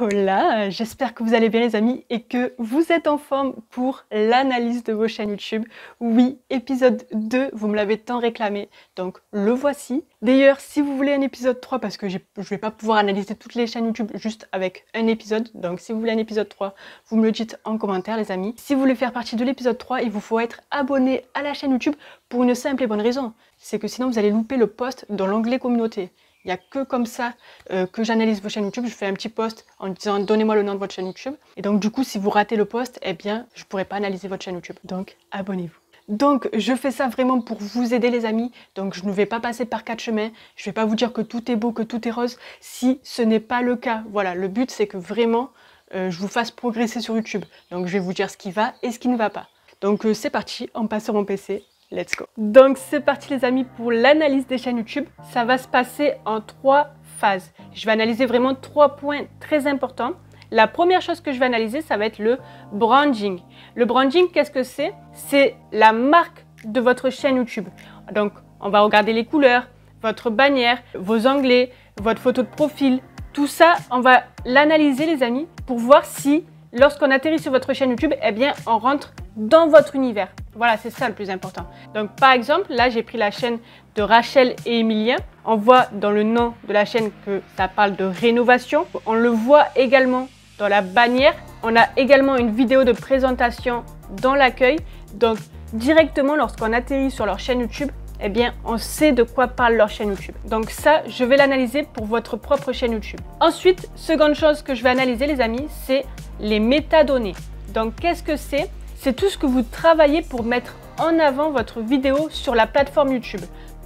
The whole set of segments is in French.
Hola, j'espère que vous allez bien les amis et que vous êtes en forme pour l'analyse de vos chaînes YouTube. Oui, épisode 2, vous me l'avez tant réclamé, donc le voici. D'ailleurs, si vous voulez un épisode 3, parce que je vais pas pouvoir analyser toutes les chaînes YouTube juste avec un épisode, donc si vous voulez un épisode 3, vous me le dites en commentaire les amis. Si vous voulez faire partie de l'épisode 3, il vous faut être abonné à la chaîne YouTube pour une simple et bonne raison. C'est que sinon vous allez louper le post dans l'onglet communauté. Il n'y a que comme ça que j'analyse vos chaînes YouTube. Je fais un petit post en disant donnez-moi le nom de votre chaîne YouTube. Et donc du coup, si vous ratez le post, eh bien, je ne pourrai pas analyser votre chaîne YouTube. Donc, abonnez-vous. Donc, je fais ça vraiment pour vous aider les amis. Donc, je ne vais pas passer par 4 chemins. Je ne vais pas vous dire que tout est beau, que tout est rose. Si ce n'est pas le cas, voilà, le but c'est que vraiment, je vous fasse progresser sur YouTube. Donc, je vais vous dire ce qui va et ce qui ne va pas. Donc, c'est parti, on passe sur mon PC. Let's go. Donc c'est parti les amis pour l'analyse des chaînes YouTube. Ça va se passer en 3 phases. Je vais analyser vraiment 3 points très importants. La première chose que je vais analyser, ça va être le branding. Le branding, qu'est-ce que c'est? C'est la marque de votre chaîne YouTube. Donc on va regarder les couleurs, votre bannière, vos onglets, votre photo de profil. Tout ça, on va l'analyser les amis pour voir si lorsqu'on atterrit sur votre chaîne YouTube, eh bien on rentre dans votre univers. Voilà, c'est ça le plus important. Donc par exemple, là j'ai pris la chaîne de Rachel et Emilien. On voit dans le nom de la chaîne que ça parle de rénovation. On le voit également dans la bannière. On a également une vidéo de présentation dans l'accueil. Donc directement lorsqu'on atterrit sur leur chaîne YouTube, eh bien on sait de quoi parle leur chaîne YouTube. Donc ça, je vais l'analyser pour votre propre chaîne YouTube. Ensuite, seconde chose que je vais analyser les amis, c'est les métadonnées. Donc qu'est-ce que c'est? C'est tout ce que vous travaillez pour mettre en avant votre vidéo sur la plateforme YouTube.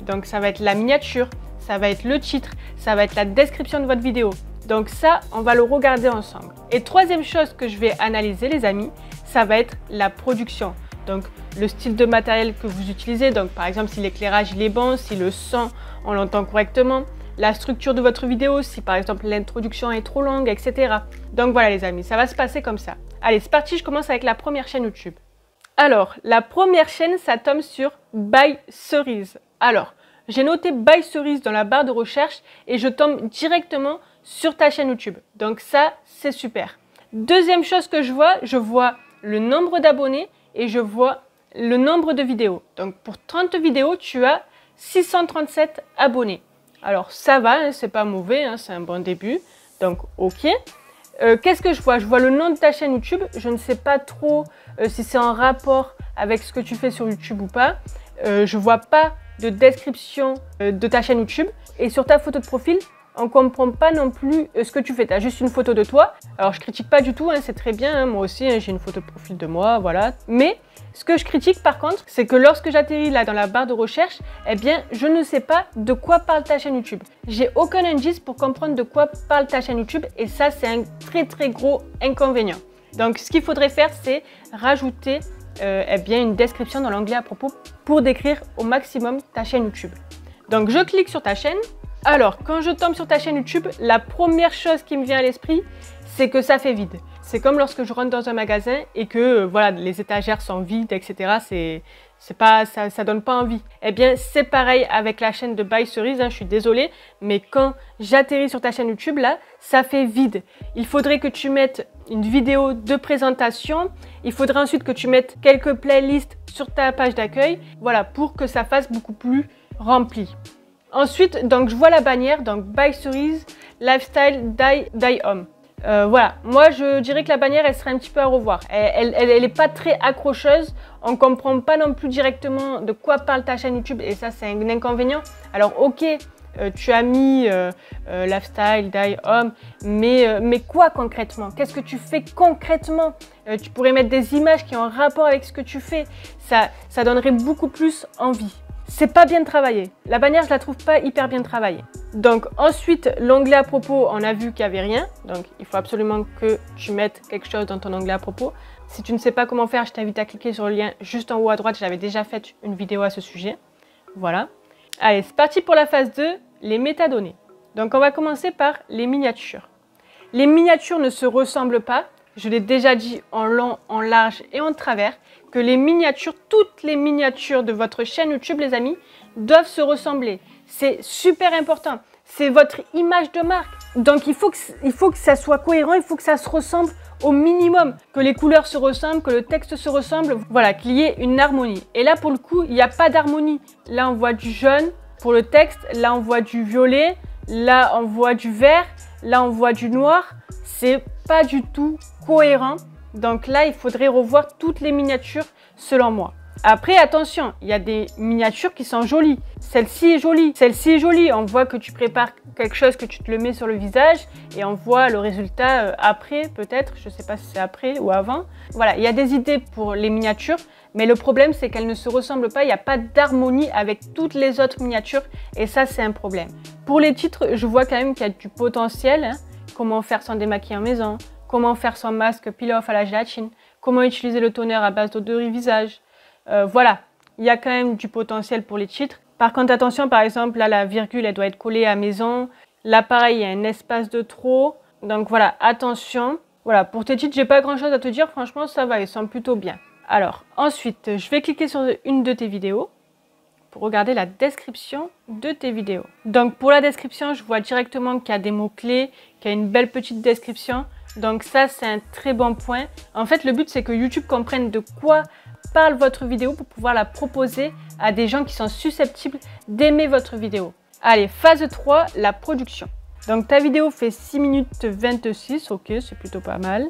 Donc ça va être la miniature, ça va être le titre, ça va être la description de votre vidéo. Donc ça, on va le regarder ensemble. Et troisième chose que je vais analyser les amis, ça va être la production. Donc le style de matériel que vous utilisez, donc par exemple si l'éclairage il est bon, si le son on l'entend correctement, la structure de votre vidéo, si par exemple l'introduction est trop longue, etc. Donc voilà les amis, ça va se passer comme ça. Allez, c'est parti, je commence avec la première chaîne YouTube. Alors, la première chaîne, ça tombe sur By Cerise. Alors, j'ai noté By Cerise dans la barre de recherche et je tombe directement sur ta chaîne YouTube. Donc ça, c'est super. Deuxième chose que je vois le nombre d'abonnés et je vois le nombre de vidéos. Donc pour 30 vidéos, tu as 637 abonnés. Alors ça va, hein, c'est pas mauvais, hein, c'est un bon début. Donc ok. Qu'est-ce que je vois? Je vois le nom de ta chaîne YouTube. Je ne sais pas trop si c'est en rapport avec ce que tu fais sur YouTube ou pas. Je vois pas de description de ta chaîne YouTube. Et sur ta photo de profil, on ne comprend pas non plus ce que tu fais. Tu as juste une photo de toi. Alors je critique pas du tout, hein, c'est très bien. Hein, moi aussi, hein, j'ai une photo de profil de moi, voilà. Mais ce que je critique par contre, c'est que lorsque j'atterris là dans la barre de recherche, eh bien, je ne sais pas de quoi parle ta chaîne YouTube. J'ai aucun indice pour comprendre de quoi parle ta chaîne YouTube et ça, c'est un très gros inconvénient. Donc, ce qu'il faudrait faire, c'est rajouter eh bien, une description dans l'onglet à propos pour décrire au maximum ta chaîne YouTube. Donc, je clique sur ta chaîne. Alors, quand je tombe sur ta chaîne YouTube, la première chose qui me vient à l'esprit, c'est que ça fait vide. C'est comme lorsque je rentre dans un magasin et que voilà, les étagères sont vides, etc. Ça donne pas envie. Eh bien, c'est pareil avec la chaîne de By Cerise, hein, je suis désolée, mais quand j'atterris sur ta chaîne YouTube, là, ça fait vide. Il faudrait que tu mettes une vidéo de présentation. Il faudrait ensuite que tu mettes quelques playlists sur ta page d'accueil, voilà, pour que ça fasse beaucoup plus rempli. Ensuite, donc je vois la bannière, donc By Cerise, Lifestyle, Die Home. Voilà, moi je dirais que la bannière elle serait un petit peu à revoir. Elle est pas très accrocheuse, on comprend pas non plus directement de quoi parle ta chaîne YouTube et ça c'est un inconvénient. Alors ok, tu as mis Lifestyle, Die Home, mais quoi concrètement? Qu'est-ce que tu fais concrètement? Tu pourrais mettre des images qui ont un rapport avec ce que tu fais, ça donnerait beaucoup plus envie. C'est pas bien travaillé. La bannière, je la trouve pas hyper bien travaillée. Donc ensuite, l'onglet à propos, on a vu qu'il n'y avait rien. Donc il faut absolument que tu mettes quelque chose dans ton onglet à propos. Si tu ne sais pas comment faire, je t'invite à cliquer sur le lien juste en haut à droite. J'avais déjà fait une vidéo à ce sujet. Voilà. Allez, c'est parti pour la phase 2, les métadonnées. Donc on va commencer par les miniatures. Les miniatures ne se ressemblent pas. Je l'ai déjà dit en long, en large et en travers, que les miniatures, toutes les miniatures de votre chaîne YouTube, les amis, doivent se ressembler. C'est super important. C'est votre image de marque. Donc il faut que ça soit cohérent, il faut que ça se ressemble au minimum, que les couleurs se ressemblent, que le texte se ressemble, voilà, qu'il y ait une harmonie. Et là, pour le coup, il n'y a pas d'harmonie. Là, on voit du jaune pour le texte, là, on voit du violet, là, on voit du vert, là, on voit du noir. C'est pas du tout cohérent. Donc là, il faudrait revoir toutes les miniatures, selon moi. Après, attention, il y a des miniatures qui sont jolies. Celle-ci est jolie. Celle-ci est jolie. On voit que tu prépares quelque chose, que tu te le mets sur le visage et on voit le résultat après, peut-être. Je ne sais pas si c'est après ou avant. Voilà, il y a des idées pour les miniatures, mais le problème, c'est qu'elles ne se ressemblent pas. Il n'y a pas d'harmonie avec toutes les autres miniatures et ça, c'est un problème. Pour les titres, je vois quand même qu'il y a du potentiel. Hein. Comment faire son démaquillant maison, comment faire son masque peel-off à la gélatine, comment utiliser le toner à base d'eau de visage. Voilà, il y a quand même du potentiel pour les titres. Par contre, attention, par exemple, là, la virgule, elle doit être collée à maison. Là, pareil, il y a un espace de trop. Donc voilà, attention. Voilà, pour tes titres, j'ai pas grand-chose à te dire. Franchement, ça va, ils sont plutôt bien. Alors, ensuite, je vais cliquer sur une de tes vidéos pour regarder la description de tes vidéos. Donc, pour la description, je vois directement qu'il y a des mots-clés, qu'il y a une belle petite description. Donc ça, c'est un très bon point. En fait, le but, c'est que YouTube comprenne de quoi parle votre vidéo pour pouvoir la proposer à des gens qui sont susceptibles d'aimer votre vidéo. Allez, phase 3, la production. Donc ta vidéo fait 6 minutes 26, ok, c'est plutôt pas mal.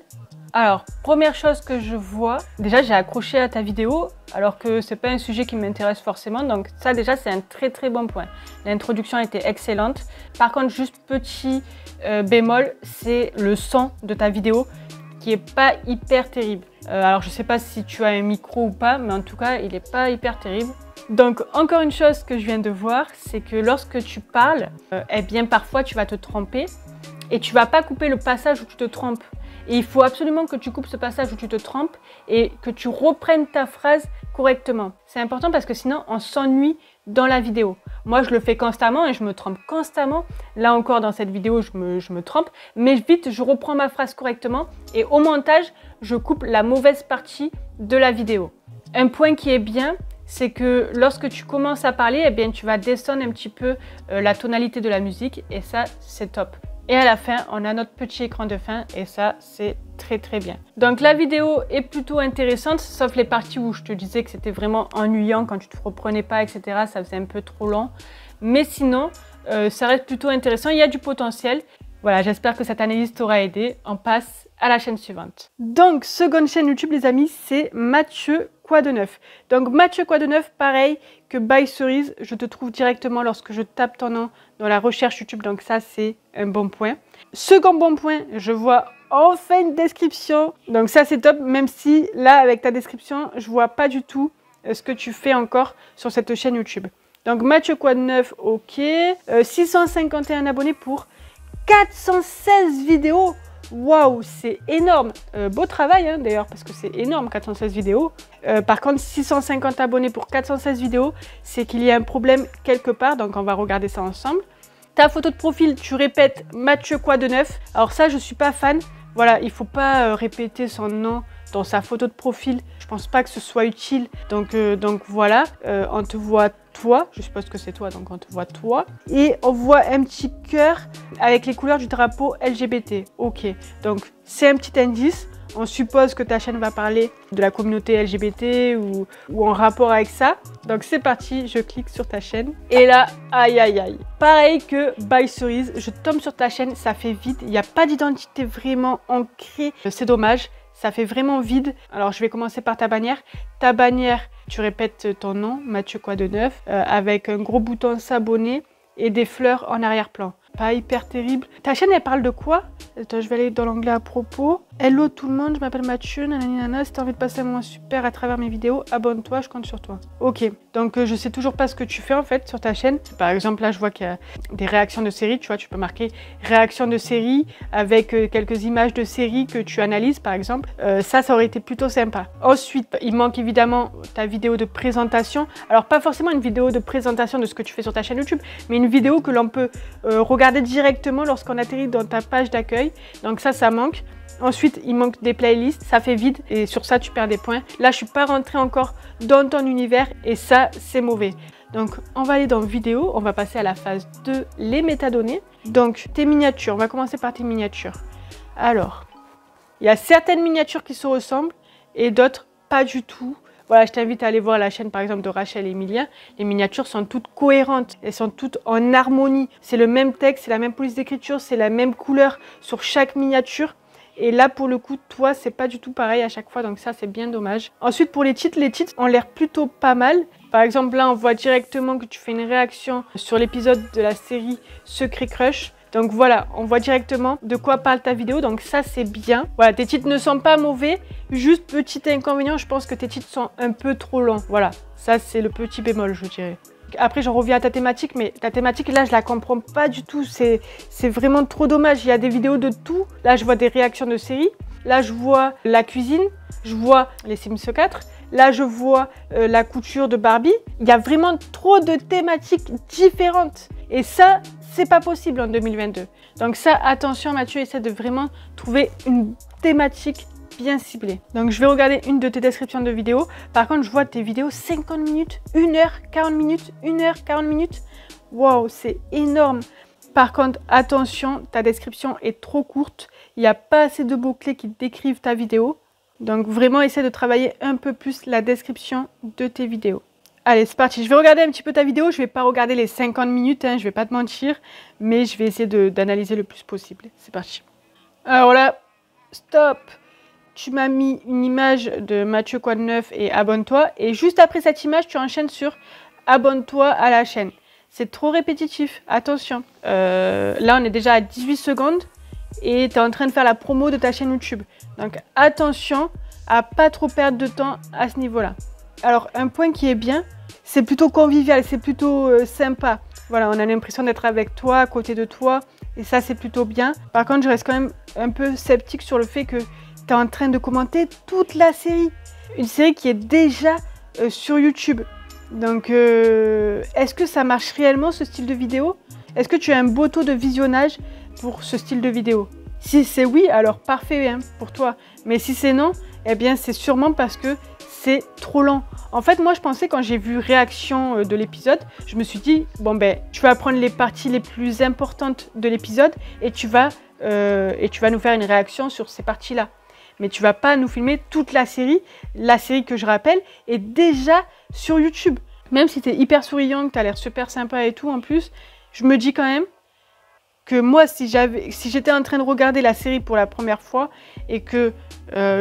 Alors, première chose que je vois, déjà j'ai accroché à ta vidéo alors que c'est pas un sujet qui m'intéresse forcément, donc ça déjà c'est un très très bon point. L'introduction était excellente. Par contre, juste petit bémol, c'est le son de ta vidéo qui est pas hyper terrible. Alors je sais pas si tu as un micro ou pas, mais en tout cas il est pas hyper terrible. Donc encore une chose que je viens de voir, c'est que lorsque tu parles, eh bien parfois tu vas te tromper et tu vas pas couper le passage où tu te trompes. Et il faut absolument que tu coupes ce passage où tu te trompes et que tu reprennes ta phrase correctement. C'est important parce que sinon on s'ennuie dans la vidéo. Moi je le fais constamment et je me trompe constamment. Là encore dans cette vidéo je me trompe, mais vite je reprends ma phrase correctement et au montage je coupe la mauvaise partie de la vidéo. Un point qui est bien, c'est que lorsque tu commences à parler, eh bien tu vas descendre un petit peu la tonalité de la musique et ça c'est top. Et à la fin, on a notre petit écran de fin et ça, c'est très très bien. Donc la vidéo est plutôt intéressante, sauf les parties où je te disais que c'était vraiment ennuyant quand tu te reprenais pas, etc. Ça faisait un peu trop long. Mais sinon, ça reste plutôt intéressant, il y a du potentiel. Voilà, j'espère que cette analyse t'aura aidé. On passe à la chaîne suivante. Donc, seconde chaîne YouTube, les amis, c'est Mathieu Quoi de Neuf. Donc, Mathieu Quoi de Neuf, pareil que By Cerise, je te trouve directement lorsque je tape ton nom dans la recherche YouTube. Donc, ça, c'est un bon point. Second bon point, je vois enfin une description. Donc, ça, c'est top, même si là, avec ta description, je vois pas du tout ce que tu fais encore sur cette chaîne YouTube. Donc, Mathieu Quoi de Neuf, ok. 651 abonnés pour 416 vidéos. Waouh, c'est énorme. Beau travail hein, d'ailleurs, parce que c'est énorme, 416 vidéos. Par contre, 650 abonnés pour 416 vidéos, c'est qu'il y a un problème quelque part. Donc, on va regarder ça ensemble. Ta photo de profil, tu répètes Mathieu Quoi de Neuf. Alors ça, je suis pas fan. Voilà, il faut pas répéter son nom dans sa photo de profil. Je pense pas que ce soit utile. Donc voilà, on te voit toi. Je suppose que c'est toi, donc on te voit toi. Et on voit un petit cœur avec les couleurs du drapeau LGBT. Ok, donc c'est un petit indice. On suppose que ta chaîne va parler de la communauté LGBT ou en rapport avec ça. Donc c'est parti, je clique sur ta chaîne. Et là, aïe aïe aïe. Pareil que By Cerise, je tombe sur ta chaîne, ça fait vide. Il n'y a pas d'identité vraiment ancrée. C'est dommage, ça fait vraiment vide. Alors je vais commencer par ta bannière. Ta bannière, tu répètes ton nom, Mathieu Quoi de Neuf, avec un gros bouton s'abonner et des fleurs en arrière-plan. Pas hyper terrible. Ta chaîne, elle parle de quoi? Attends, je vais aller dans l'onglet à propos. Hello tout le monde, je m'appelle Mathieu, nanana, si t'as envie de passer un moment super à travers mes vidéos, abonne-toi, je compte sur toi. Ok, donc je sais toujours pas ce que tu fais en fait sur ta chaîne. Par exemple, là je vois qu'il y a des réactions de séries, tu vois, tu peux marquer réaction de série avec quelques images de séries que tu analyses par exemple. Ça aurait été plutôt sympa. Ensuite, il manque évidemment ta vidéo de présentation. Alors pas forcément une vidéo de présentation de ce que tu fais sur ta chaîne YouTube, mais une vidéo que l'on peut regarder directement lorsqu'on atterrit dans ta page d'accueil. Donc ça manque. Ensuite, il manque des playlists, ça fait vide et sur ça, tu perds des points. Là, je suis pas rentrée encore dans ton univers et ça, c'est mauvais. Donc, on va aller dans vidéo, on va passer à la phase 2, les métadonnées. Donc, tes miniatures, on va commencer par tes miniatures. Alors, il y a certaines miniatures qui se ressemblent et d'autres pas du tout. Voilà, je t'invite à aller voir la chaîne par exemple de Rachel et Emilien. Les miniatures sont toutes cohérentes, elles sont toutes en harmonie. C'est le même texte, c'est la même police d'écriture, c'est la même couleur sur chaque miniature. Et là, pour le coup, toi, c'est pas du tout pareil à chaque fois, donc ça, c'est bien dommage. Ensuite, pour les titres ont l'air plutôt pas mal. Par exemple, là, on voit directement que tu fais une réaction sur l'épisode de la série Secret Crush. Donc voilà, on voit directement de quoi parle ta vidéo, donc ça, c'est bien. Voilà, tes titres ne sont pas mauvais, juste petit inconvénient, je pense que tes titres sont un peu trop longs. Voilà, ça, c'est le petit bémol, je dirais. Après, j'en reviens à ta thématique, mais ta thématique, là, je la comprends pas du tout. C'est vraiment trop dommage. Il y a des vidéos de tout. Là, je vois des réactions de séries. Là, je vois la cuisine. Je vois les Sims 4. Là, je vois la couture de Barbie. Il y a vraiment trop de thématiques différentes. Et ça, c'est pas possible en 2022. Donc ça, attention, Mathieu, essaie de vraiment trouver une thématique bien ciblé. Donc je vais regarder une de tes descriptions de vidéos. Par contre, je vois tes vidéos 50 minutes, 1 heure, 40 minutes, 1 heure, 40 minutes. Waouh, c'est énorme. Par contre, attention, ta description est trop courte. Il n'y a pas assez de mots-clés qui décrivent ta vidéo. Donc vraiment, essaie de travailler un peu plus la description de tes vidéos. Allez, c'est parti. Je vais regarder un petit peu ta vidéo. Je ne vais pas regarder les 50 minutes, hein, je ne vais pas te mentir. Mais je vais essayer d'analyser le plus possible. C'est parti. Alors là, stop. Tu m'as mis une image de Mathieu Quadneuf et abonne-toi. Et juste après cette image, tu enchaînes sur abonne-toi à la chaîne. C'est trop répétitif, attention. Là, on est déjà à 18 secondes et tu es en train de faire la promo de ta chaîne YouTube. Donc, attention à pas trop perdre de temps à ce niveau-là. Alors, un point qui est bien, c'est plutôt convivial, c'est plutôt sympa. Voilà, on a l'impression d'être avec toi, à côté de toi. Et ça, c'est plutôt bien. Par contre, je reste quand même un peu sceptique sur le fait que tu es en train de commenter toute la série. Une série qui est déjà sur YouTube. Donc, est-ce que ça marche réellement ce style de vidéo? Est-ce que tu as un beau taux de visionnage pour ce style de vidéo? Si c'est oui, alors parfait hein, pour toi. Mais si c'est non, eh bien c'est sûrement parce que c'est trop lent. En fait, moi je pensais quand j'ai vu réaction de l'épisode, je me suis dit, bon ben, tu vas prendre les parties les plus importantes de l'épisode et tu vas nous faire une réaction sur ces parties-là. Mais tu vas pas nous filmer toute la série que je rappelle est déjà sur YouTube. Même si tu es hyper souriant, que tu as l'air super sympa et tout en plus, je me dis quand même que moi, si j'étais en train de regarder la série pour la première fois et que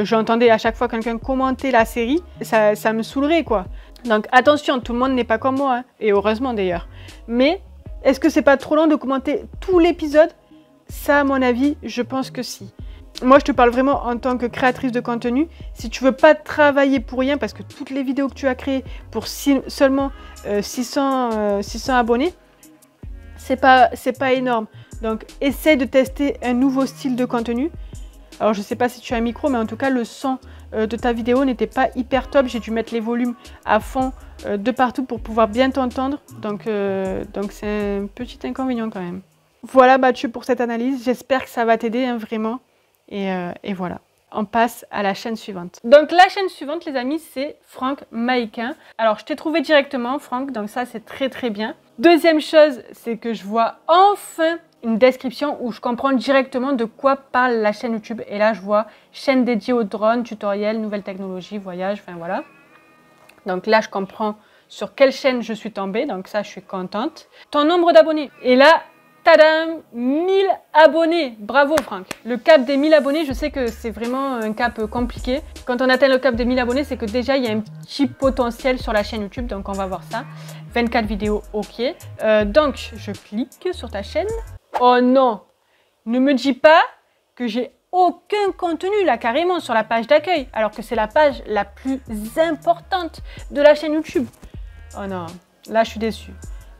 j'entendais à chaque fois quelqu'un commenter la série, ça me saoulerait quoi. Donc attention, tout le monde n'est pas comme moi, hein, et heureusement d'ailleurs. Mais est-ce que c'est pas trop long de commenter tout l'épisode? Ça, à mon avis, je pense que si. Moi, je te parle vraiment en tant que créatrice de contenu. Si tu veux pas travailler pour rien, parce que toutes les vidéos que tu as créées pour seulement 600 abonnés, c'est pas énorme. Donc, essaye de tester un nouveau style de contenu. Alors, je sais pas si tu as un micro, mais en tout cas, le son de ta vidéo n'était pas hyper top. J'ai dû mettre les volumes à fond de partout pour pouvoir bien t'entendre. Donc c'est un petit inconvénient quand même. Voilà, Mathieu, pour cette analyse. J'espère que ça va t'aider, hein, vraiment. Et voilà, on passe à la chaîne suivante. Donc la chaîne suivante, les amis, c'est Franck Maïquin. Alors je t'ai trouvé directement, Franck, donc ça c'est très très bien. Deuxième chose, c'est que je vois enfin une description où je comprends directement de quoi parle la chaîne YouTube. Et là je vois chaîne dédiée aux drones, tutoriels, nouvelles technologies, voyages, enfin voilà. Donc là je comprends sur quelle chaîne je suis tombée, donc ça je suis contente. Ton nombre d'abonnés, et là... Tadam, 1000 abonnés. Bravo Franck. Le cap des 1000 abonnés, je sais que c'est vraiment un cap compliqué. Quand on atteint le cap des 1000 abonnés, c'est que déjà il y a un petit potentiel sur la chaîne YouTube. Donc on va voir ça. 24 vidéos, ok. Donc je clique sur ta chaîne. Oh non, ne me dis pas que j'ai aucun contenu là carrément sur la page d'accueil. Alors que c'est la page la plus importante de la chaîne YouTube. Oh non, là je suis déçue.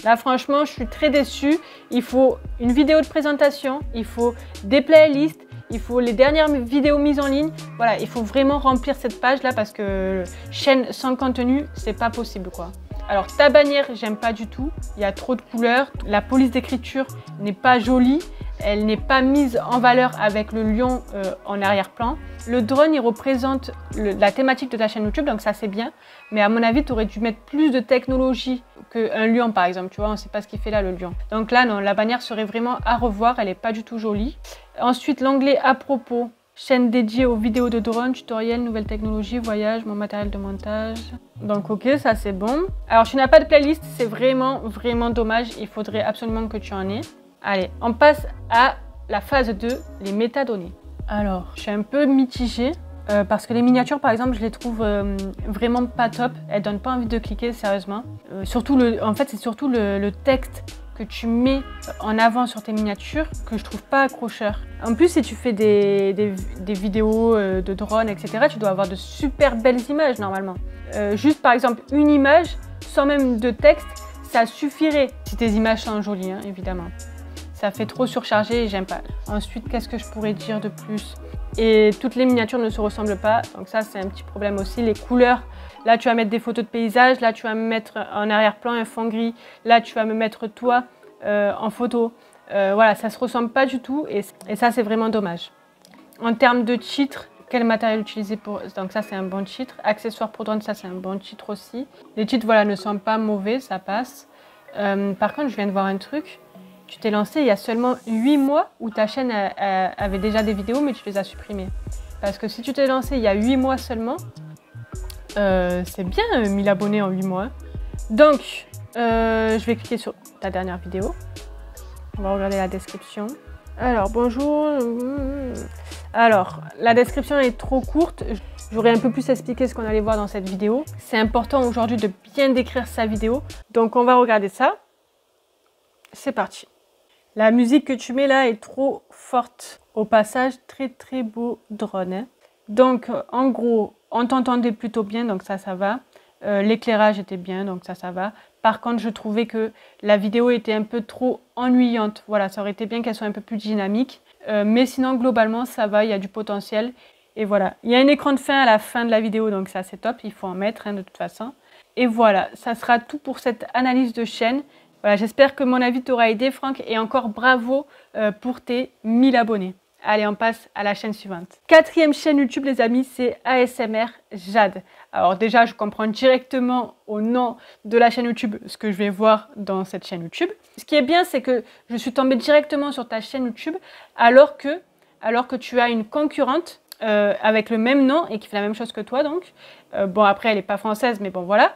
Là, franchement, je suis très déçue. Il faut une vidéo de présentation, il faut des playlists, il faut les dernières vidéos mises en ligne. Voilà, il faut vraiment remplir cette page-là parce que chaîne sans contenu, c'est pas possible, quoi. Alors, ta bannière, j'aime pas du tout. Il y a trop de couleurs. La police d'écriture n'est pas jolie. elle n'est pas mise en valeur avec le lion en arrière-plan. Le drone, il représente la thématique de ta chaîne YouTube, donc ça c'est bien. Mais à mon avis, tu aurais dû mettre plus de technologie qu'un lion par exemple, tu vois, on ne sait pas ce qu'il fait là le lion. Donc là, non, la bannière serait vraiment à revoir, elle n'est pas du tout jolie. Ensuite, l'onglet à propos, chaîne dédiée aux vidéos de drone, tutoriels, nouvelles technologies, voyages, mon matériel de montage. Donc ok, ça c'est bon. Alors tu n'as pas de playlist, c'est vraiment dommage, il faudrait absolument que tu en aies. Allez, on passe à la phase 2, les métadonnées. Alors, je suis un peu mitigée parce que les miniatures, par exemple, je les trouve vraiment pas top. Elles donnent pas envie de cliquer, sérieusement. En fait, c'est surtout le texte que tu mets en avant sur tes miniatures que je trouve pas accrocheur. En plus, si tu fais des vidéos de drone, etc., tu dois avoir de super belles images, normalement. Juste, par exemple, une image, sans même de texte, ça suffirait. Si tes images sont jolies, hein, évidemment. Ça fait trop surchargé et j'aime pas. Ensuite, qu'est-ce que je pourrais dire de plus? Et toutes les miniatures ne se ressemblent pas, donc ça c'est un petit problème aussi. Les couleurs, là tu vas mettre des photos de paysages, là tu vas me mettre en arrière-plan un fond gris, là tu vas me mettre toi en photo. Voilà, ça se ressemble pas du tout et ça c'est vraiment dommage. En termes de titre, quel matériel utiliser pour... Donc ça c'est un bon titre. Accessoires pour drone, ça c'est un bon titre aussi. Les titres voilà, ne sont pas mauvais, ça passe. Par contre, je viens de voir un truc. Tu t'es lancé il y a seulement 8 mois où ta chaîne avait déjà des vidéos mais tu les as supprimées. Parce que si tu t'es lancé il y a 8 mois seulement, c'est bien 1000 abonnés en 8 mois. Donc, je vais cliquer sur ta dernière vidéo. On va regarder la description. Alors, bonjour. Alors, la description est trop courte. J'aurais un peu plus expliqué ce qu'on allait voir dans cette vidéo. C'est important aujourd'hui de bien décrire sa vidéo. Donc, on va regarder ça. C'est parti. La musique que tu mets là est trop forte. Au passage, très beau drone. Hein. Donc, en gros, on t'entendait plutôt bien, donc ça va. L'éclairage était bien, donc ça va. Par contre, je trouvais que la vidéo était un peu trop ennuyante. Voilà, ça aurait été bien qu'elle soit un peu plus dynamique. Mais sinon, globalement, ça va, il y a du potentiel. Et voilà, il y a un écran de fin à la fin de la vidéo, donc ça c'est top, il faut en mettre hein, de toute façon. Et voilà, ça sera tout pour cette analyse de chaîne. Voilà, j'espère que mon avis t'aura aidé, Franck, et encore bravo pour tes 1000 abonnés. Allez, on passe à la chaîne suivante. 4e chaîne YouTube, les amis, c'est ASMR Jade. Alors déjà, je comprends directement au nom de la chaîne YouTube ce que je vais voir dans cette chaîne YouTube. Ce qui est bien, c'est que je suis tombée directement sur ta chaîne YouTube alors que tu as une concurrente avec le même nom et qui fait la même chose que toi, donc. Bon, après, elle n'est pas française, mais bon, voilà.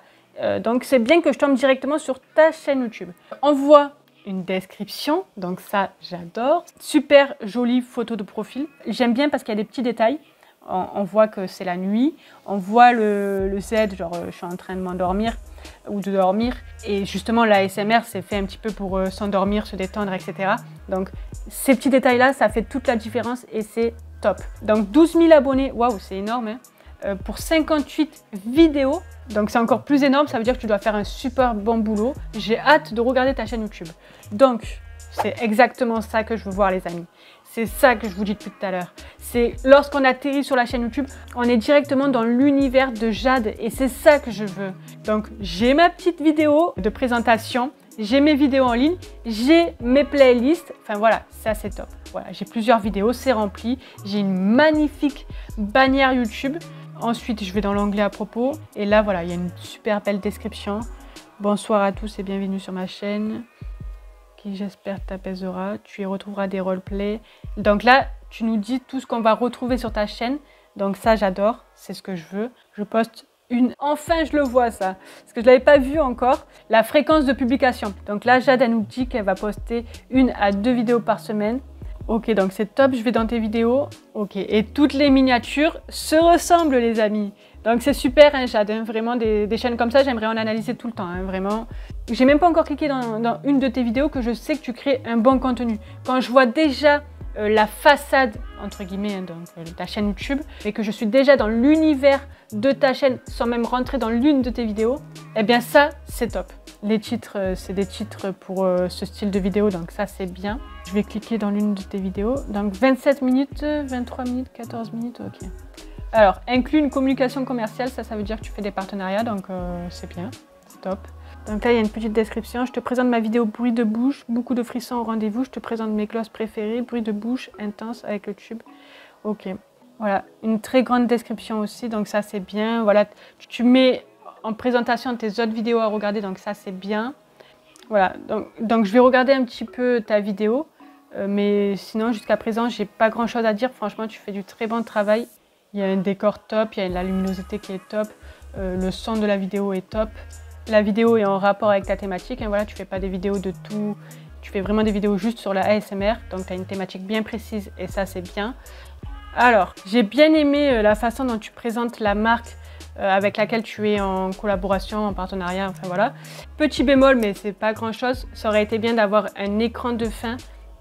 Donc c'est bien que je tombe directement sur ta chaîne YouTube. On voit une description, donc ça j'adore. Super jolie photo de profil. J'aime bien parce qu'il y a des petits détails. On voit que c'est la nuit, on voit le Z, genre je suis en train de m'endormir ou de dormir. Et justement l'ASMR c'est fait un petit peu pour s'endormir, se détendre, etc. Donc ces petits détails là, ça fait toute la différence et c'est top. Donc 12 000 abonnés, waouh c'est énorme hein. Pour 58 vidéos. Donc c'est encore plus énorme, ça veut dire que tu dois faire un super bon boulot. J'ai hâte de regarder ta chaîne YouTube. Donc c'est exactement ça que je veux voir les amis. C'est ça que je vous dis depuis tout à l'heure. C'est lorsqu'on atterrit sur la chaîne YouTube, on est directement dans l'univers de Jade et c'est ça que je veux. Donc j'ai ma petite vidéo de présentation, j'ai mes vidéos en ligne, j'ai mes playlists. Enfin voilà, ça c'est top. Voilà, j'ai plusieurs vidéos, c'est rempli. J'ai une magnifique bannière YouTube. Ensuite, je vais dans l'onglet à propos. Et là, voilà, il y a une super belle description. Bonsoir à tous et bienvenue sur ma chaîne, qui j'espère t'apaisera. Tu y retrouveras des roleplays. Donc là, tu nous dis tout ce qu'on va retrouver sur ta chaîne. Donc ça, j'adore. C'est ce que je veux. Je poste une... Enfin, je le vois, ça. Parce que je ne l'avais pas vu encore. La fréquence de publication. Donc là, Jade, elle nous dit qu'elle va poster 1 à 2 vidéos par semaine. Ok, donc c'est top, je vais dans tes vidéos. Ok, et toutes les miniatures se ressemblent, les amis. Donc c'est super, hein, Jade, hein, vraiment des chaînes comme ça, j'aimerais en analyser tout le temps, hein, vraiment. J'ai même pas encore cliqué dans une de tes vidéos que je sais que tu crées un bon contenu. Quand je vois déjà la façade, entre guillemets, hein, donc ta chaîne YouTube, et que je suis déjà dans l'univers de ta chaîne sans même rentrer dans l'une de tes vidéos, eh bien ça, c'est top. Les titres, c'est des titres pour ce style de vidéo, donc ça, c'est bien. Je vais cliquer dans l'une de tes vidéos. Donc 27 minutes, 23 minutes, 14 minutes, ok. Alors, inclut une communication commerciale, ça veut dire que tu fais des partenariats, donc c'est bien, c'est top. Donc là, il y a une petite description. Je te présente ma vidéo bruit de bouche, beaucoup de frissons au rendez-vous. Je te présente mes glosses préférées, bruit de bouche intense avec le tube. Ok, voilà, une très grande description aussi, donc ça c'est bien. Voilà, tu mets en présentation tes autres vidéos à regarder, donc ça c'est bien. Voilà, donc je vais regarder un petit peu ta vidéo, mais sinon jusqu'à présent j'ai pas grand chose à dire. Franchement, tu fais du très bon travail. Il y a un décor top, il y a la luminosité qui est top, le son de la vidéo est top. La vidéo est en rapport avec ta thématique, hein, voilà, tu fais pas des vidéos de tout, tu fais vraiment des vidéos juste sur la ASMR, donc tu as une thématique bien précise et ça c'est bien. Alors, j'ai bien aimé la façon dont tu présentes la marque avec laquelle tu es en collaboration, en partenariat, enfin voilà. Petit bémol, mais c'est pas grand chose, ça aurait été bien d'avoir un écran de fin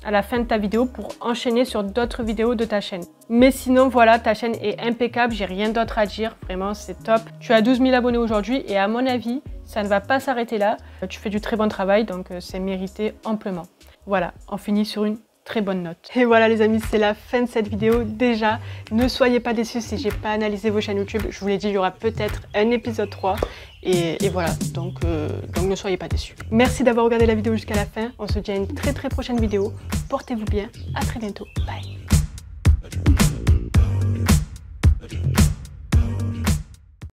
à la fin de ta vidéo pour enchaîner sur d'autres vidéos de ta chaîne. Mais sinon, voilà, ta chaîne est impeccable, j'ai rien d'autre à dire, vraiment c'est top. Tu as 12 000 abonnés aujourd'hui et à mon avis, ça ne va pas s'arrêter là. Tu fais du très bon travail, donc c'est mérité amplement. Voilà, on finit sur une très bonne note. Et voilà les amis, c'est la fin de cette vidéo déjà. Ne soyez pas déçus si j'ai pas analysé vos chaînes YouTube. Je vous l'ai dit, il y aura peut-être un épisode 3. Et voilà, donc ne soyez pas déçus. Merci d'avoir regardé la vidéo jusqu'à la fin. On se dit à une très prochaine vidéo. Portez-vous bien, à très bientôt. Bye.